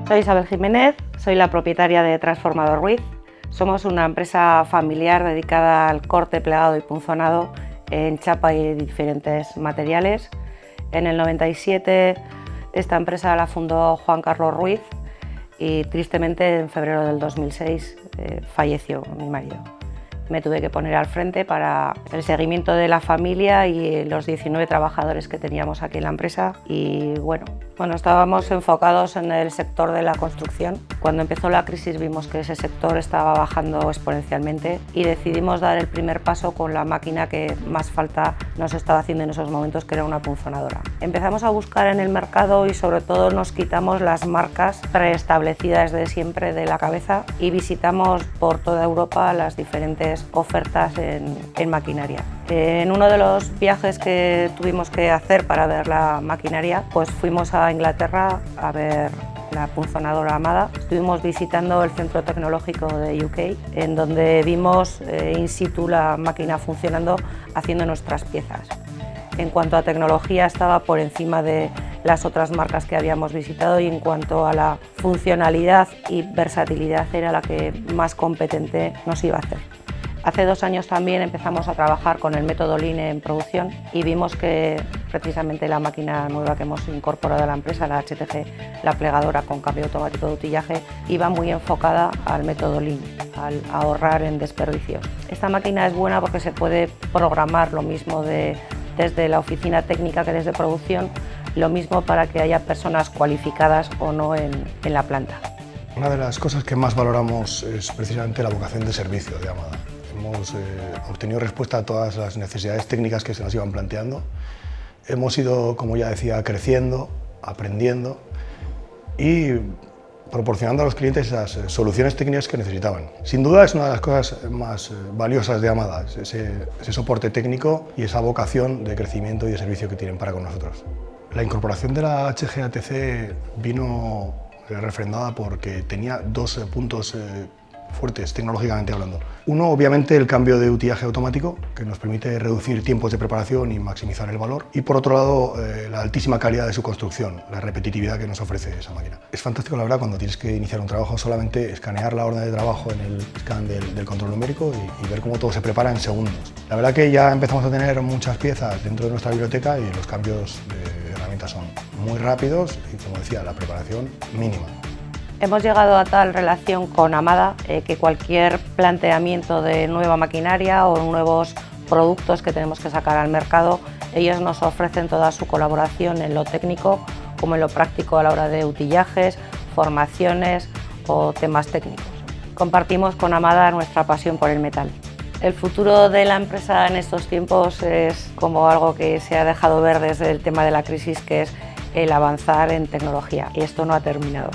Soy Isabel Jiménez, soy la propietaria de Transformador Ruiz. Somos una empresa familiar dedicada al corte, plegado y punzonado en chapa y diferentes materiales. En el 97 esta empresa la fundó Juan Carlos Ruiz y tristemente en febrero del 2006 falleció mi marido. Me tuve que poner al frente para el seguimiento de la familia y los 19 trabajadores que teníamos aquí en la empresa. Y bueno, estábamos enfocados en el sector de la construcción. Cuando empezó la crisis vimos que ese sector estaba bajando exponencialmente y decidimos dar el primer paso con la máquina que más falta nos estaba haciendo en esos momentos, que era una punzonadora. Empezamos a buscar en el mercado y sobre todo nos quitamos las marcas preestablecidas de siempre de la cabeza y visitamos por toda Europa las diferentes ofertas en maquinaria. En uno de los viajes que tuvimos que hacer para ver la maquinaria, pues fuimos a Inglaterra a ver la punzonadora Amada. Estuvimos visitando el centro tecnológico de UK, en donde vimos in situ la máquina funcionando, haciendo nuestras piezas. En cuanto a tecnología estaba por encima de las otras marcas que habíamos visitado y en cuanto a la funcionalidad y versatilidad era la que más competente nos iba a hacer. Hace 2 años también empezamos a trabajar con el método Lean en producción y vimos que precisamente la máquina nueva que hemos incorporado a la empresa, la HTG, la plegadora con cambio automático de utillaje, iba muy enfocada al método Lean, al ahorrar en desperdicios. Esta máquina es buena porque se puede programar lo mismo desde la oficina técnica que desde producción, lo mismo para que haya personas cualificadas o no en la planta. Una de las cosas que más valoramos es precisamente la vocación de servicio de Amada. Hemos obtenido respuesta a todas las necesidades técnicas que se nos iban planteando. Hemos ido, como ya decía, creciendo, aprendiendo y proporcionando a los clientes esas soluciones técnicas que necesitaban. Sin duda es una de las cosas más valiosas de Amada, ese soporte técnico y esa vocación de crecimiento y de servicio que tienen para con nosotros. La incorporación de la HGATC vino refrendada porque tenía 2 puntos fuertes tecnológicamente hablando. Uno, obviamente, el cambio de utillaje automático, que nos permite reducir tiempos de preparación y maximizar el valor. Y por otro lado, la altísima calidad de su construcción, la repetitividad que nos ofrece esa máquina. Es fantástico, la verdad, cuando tienes que iniciar un trabajo, solamente escanear la orden de trabajo en el scan del control numérico y ver cómo todo se prepara en segundos. La verdad que ya empezamos a tener muchas piezas dentro de nuestra biblioteca y los cambios de herramientas son muy rápidos y, como decía, la preparación mínima. Hemos llegado a tal relación con Amada que cualquier planteamiento de nueva maquinaria o nuevos productos que tenemos que sacar al mercado, ellos nos ofrecen toda su colaboración en lo técnico como en lo práctico a la hora de utillajes, formaciones o temas técnicos. Compartimos con Amada nuestra pasión por el metal. El futuro de la empresa en estos tiempos es como algo que se ha dejado ver desde el tema de la crisis, que es el avanzar en tecnología, y esto no ha terminado.